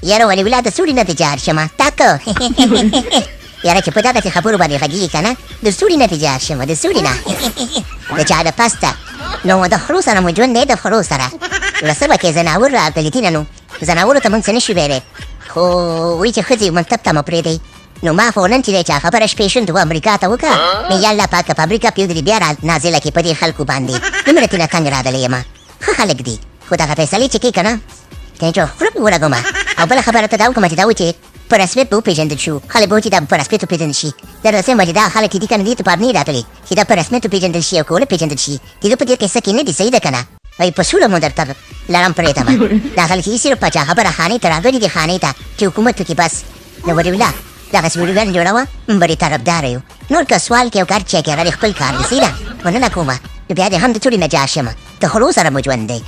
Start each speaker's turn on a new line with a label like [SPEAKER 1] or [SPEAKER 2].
[SPEAKER 1] یاره ولې ولا د سوړي نه دې جار شمه تاکه یاره چې په دغسې خبرو باندې غږېږي که نه د سوړي نه دې جار شمه د سوړي نه د چا د پسته نو د خرو سره مو ژوند دی د خرو سره نو څه به کې زناور راغلتینه نو زناورو ته موږ څه نشو ویلی خو وایي چې ښځې منصب ته مه پرېږدئ نو ما خو نن چې دی چا خبره شپېشن و امریکا ته وکړه نو یا الله پاکه فابریکه پرېږدي بیا را نازله کړي په دې خلکو باندې دومره ترېنه تنګ راغلی یم ښه خلک دي خو دغه فیصلې چې کوي که نه ته چې خوله پې ولګومه او بله خبره ته دا وکړمه چې دا و چې په رسمیت به وپېژندل شو خلک به و چې دا په رسمیت وپېژندل شي د رسم وجې دا خلک چې دي که نه دې ته پام نه راغلی چې دا په رسمیت وپېژندل شي او که ونه پېژندل شي د ده په دې قصه کې نه دي صحیح ده که نه وایي په سوله مو درته لرم پرېږدمه دا خلک چې صرف په چا خبره خانې ته راغلي دي خانې ته چې حکومت وکړي بس نو ولې دغسې ویډیوګانې جوړوه بړې طرفداره یو نور که سوال کې او کار چا کې راغلی خپل کار دی صحیح ده مننه کومه نو بیا دې هم د سوړي نه جار شمه د خرو سره مو ژوند دی